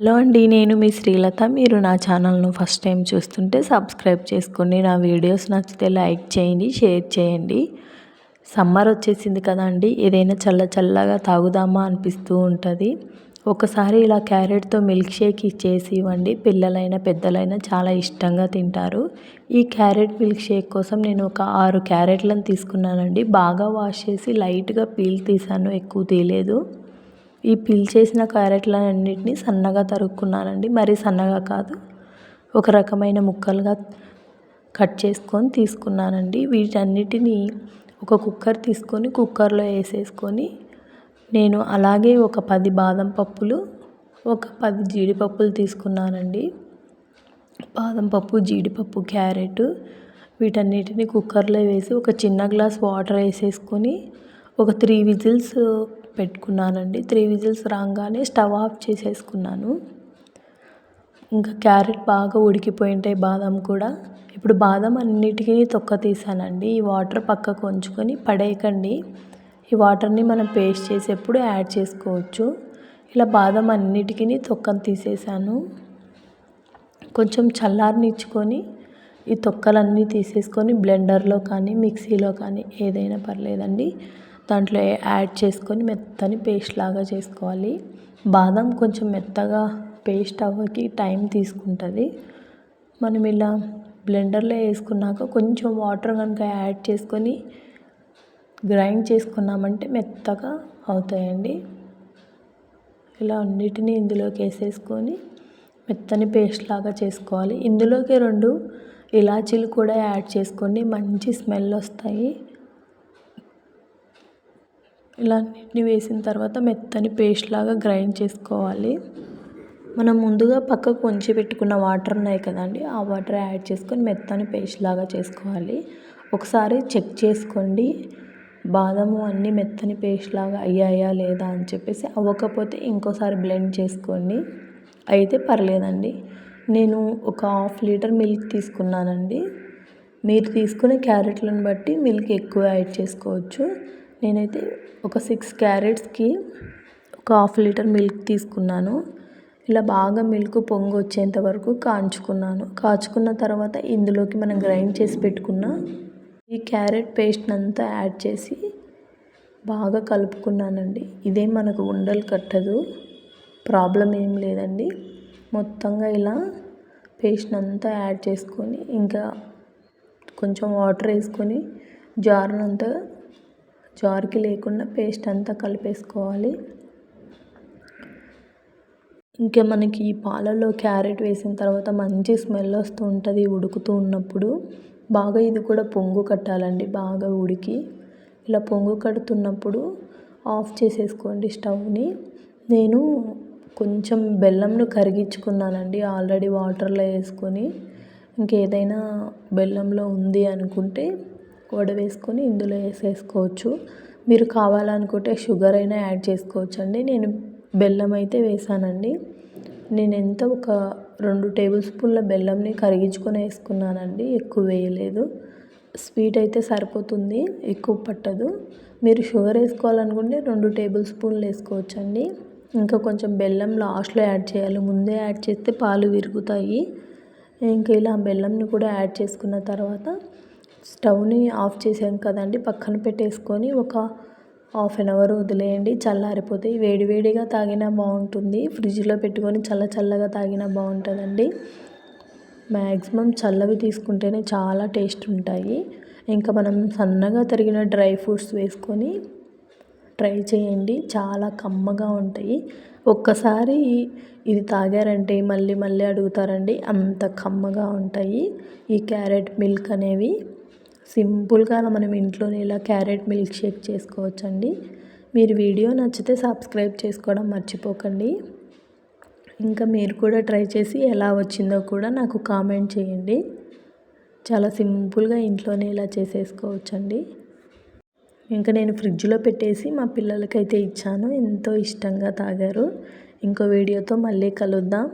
Hello అండి, నేను మీ శ్రీలత. మీరు నా ఛానల్ను ఫస్ట్ టైం చూస్తుంటే సబ్స్క్రైబ్ చేసుకోండి. నా వీడియోస్ నచ్చితే లైక్ చేయండి, షేర్ చేయండి. సమ్మర్ వచ్చేసింది కదా అండి, ఏదైనా చల్లగా తాగుదామా అనిపిస్తూ ఉంటుంది. ఒకసారి ఇలా క్యారెట్తో మిల్క్ షేక్ చేసి ఇవ్వండి, పిల్లలైనా పెద్దలైనా చాలా ఇష్టంగా తింటారు. ఈ క్యారెట్ మిల్క్ షేక్ కోసం నేను ఒక 6 క్యారెట్లను తీసుకున్నానండి. బాగా వాష్ చేసి లైట్గా పీల్ తీసాను, ఎక్కువ తీయలేదు. ఈ పీల్ చేసిన క్యారెట్లన్నిటిని సన్నగా తరుక్కున్నానండి. మరీ సన్నగా కాదు, ఒక రకమైన ముక్కలుగా కట్ చేసుకొని తీసుకున్నానండి. వీటన్నిటిని ఒక కుక్కర్ తీసుకొని కుక్కర్లో వేసేసుకొని నేను అలాగే ఒక 10 బాదం పప్పులు, ఒక 10 జీడిపప్పులు తీసుకున్నానండి. బాదం పప్పు, జీడిపప్పు, క్యారెట్ వీటన్నిటిని కుక్కర్లో వేసి ఒక చిన్న గ్లాస్ వాటర్ వేసేసుకొని ఒక 3 విజిల్స్ పెట్టుకున్నానండి. 3 విజిల్స్ రాగానే స్టవ్ ఆఫ్ చేసేసుకున్నాను. ఇంకా క్యారెట్ బాగా ఉడికిపోయి ఉంటాయి, బాదం కూడా. ఇప్పుడు బాదం అన్నిటికీ తొక్క తీసానండి. ఈ వాటర్ పక్కకు ఉంచుకొని పడేయకండి. ఈ వాటర్ని మనం పేస్ట్ చేసేప్పుడు యాడ్ చేసుకోవచ్చు. ఇలా బాదం అన్నిటికీ తొక్కను తీసేసాను. కొంచెం చల్లారనిచ్చుకొని ఈ తొక్కలన్నీ తీసేసుకొని బ్లెండర్లో కానీ మిక్సీలో కానీ ఏదైనా పర్లేదండి, దాంట్లో యాడ్ చేసుకొని మెత్తని పేస్ట్ లాగా చేసుకోవాలి. బాదం కొంచెం మెత్తగా పేస్ట్ అవ్వకి టైం తీసుకుంటుంది. మనం ఇలా బ్లెండర్లో వేసుకున్నాక కొంచెం వాటర్ కనుక యాడ్ చేసుకొని గ్రైండ్ చేసుకున్నామంటే మెత్తగా అవుతాయండి. ఇలా అన్నిటినీ ఇందులోకి వేసేసుకొని మెత్తని పేస్ట్ లాగా చేసుకోవాలి. ఇందులోకి 2 ఇలాచీలు కూడా యాడ్ చేసుకోండి, మంచి స్మెల్ వస్తాయి. ఇలా అన్నిటిని వేసిన తర్వాత మెత్తని పేస్ట్ లాగా గ్రైండ్ చేసుకోవాలి. మనం ముందుగా పక్కకు ఉంచి పెట్టుకున్న వాటర్ ఉన్నాయి కదండి, ఆ వాటర్ యాడ్ చేసుకొని మెత్తని పేస్ట్ లాగా చేసుకోవాలి. ఒకసారి చెక్ చేసుకోండి, బాదము అన్నీ మెత్తని పేస్ట్ లాగా అయ్యాయా లేదా అని చెప్పేసి. అవ్వకపోతే ఇంకోసారి బ్లెండ్ చేసుకోండి, అయితే పర్లేదండి. నేను ఒక 1/2 లీటర్ మిల్క్ తీసుకున్నానండి. మీరు తీసుకునే క్యారెట్లను బట్టి మిల్క్ ఎక్కువ యాడ్ చేసుకోవచ్చు. నేనైతే ఒక 6 క్యారెట్స్కి ఒక 1/2 లీటర్ మిల్క్ తీసుకున్నాను. ఇలా బాగా మిల్క్ పొంగు వచ్చేంత వరకు కాచుకున్న తర్వాత ఇందులోకి మనం గ్రైండ్ చేసి పెట్టుకున్న ఈ క్యారెట్ పేస్ట్ని అంతా యాడ్ చేసి బాగా కలుపుకున్నానండి. ఇదే మనకు ఉండలు కట్టదు, ప్రాబ్లం ఏం లేదండి. మొత్తంగా ఇలా పేస్ట్ని అంతా యాడ్ చేసుకొని ఇంకా కొంచెం వాటర్ వేసుకొని జార్కి లేకుండా పేస్ట్ అంతా కలిపేసుకోవాలి. ఇంకా మనకి ఈ పాలలో క్యారెట్ వేసిన తర్వాత మంచి స్మెల్ వస్తూ ఉంటుంది ఉడుకుతూ ఉన్నప్పుడు. బాగా ఇది కూడా పొంగు కట్టాలండి, బాగా ఉడికి. ఇలా పొంగు కడుతున్నప్పుడు ఆఫ్ చేసేసుకోండి స్టవ్ని. నేను కొంచెం బెల్లంను కరిగించుకున్నానండి ఆల్రెడీ వాటర్లో వేసుకొని. ఇంకేదైనా బెల్లంలో ఉంది అనుకుంటే వడవేసుకొని ఇందులో వేసేసుకోవచ్చు. మీరు కావాలనుకుంటే షుగర్ అయినా యాడ్ చేసుకోవచ్చు అండి. నేను బెల్లం అయితే వేసానండి. నేను ఒక 2 టేబుల్ స్పూన్ల బెల్లంని కరిగించుకొని వేసుకున్నానండి, ఎక్కువ వేయలేదు. స్వీట్ అయితే సరిపోతుంది, ఎక్కువ పట్టదు. మీరు షుగర్ వేసుకోవాలనుకుంటే 2 టేబుల్ స్పూన్లు వేసుకోవచ్చండి. ఇంకా కొంచెం బెల్లం లాస్ట్లో యాడ్ చేయాలి, ముందే యాడ్ చేస్తే పాలు విరుగుతాయి. ఇంకా ఇలా బెల్లంని కూడా యాడ్ చేసుకున్న తర్వాత స్టవ్ని ఆఫ్ చేసాం కదండి, పక్కన పెట్టేసుకొని ఒక 1/2 అవర్ వదిలేయండి, చల్లారిపోతాయి. వేడివేడిగా తాగినా బాగుంటుంది, ఫ్రిడ్జ్లో పెట్టుకొని చల్లగా తాగినా బాగుంటుందండి. మ్యాక్సిమం చల్లవి తీసుకుంటేనే చాలా టేస్ట్ ఉంటాయి. ఇంకా మనం సన్నగా తరిగిన డ్రై ఫ్రూట్స్ వేసుకొని ట్రై చేయండి, చాలా కమ్మగా ఉంటాయి. ఒక్కసారి ఇది తాగారంటే మళ్ళీ అడుగుతారండి, అంత కమ్మగా ఉంటాయి ఈ క్యారెట్ మిల్క్ అనేవి. సింపుల్గా మనం ఇంట్లోనే ఇలా క్యారెట్ మిల్క్ షేక్ చేసుకోవచ్చండి. మీరు వీడియో నచ్చితే సబ్స్క్రైబ్ చేసుకోవడం మర్చిపోకండి. ఇంకా మీరు కూడా ట్రై చేసి ఎలా వచ్చిందో కూడా నాకు కామెంట్ చేయండి. చాలా సింపుల్గా ఇంట్లోనే ఇలా చేసేసుకోవచ్చండి. ఇంకా నేను ఫ్రిడ్జ్లో పెట్టేసి మా పిల్లలకైతే ఇచ్చాను, ఎంతో ఇష్టంగా తాగారు. ఇంకో వీడియోతో మళ్ళీ కలుద్దాం.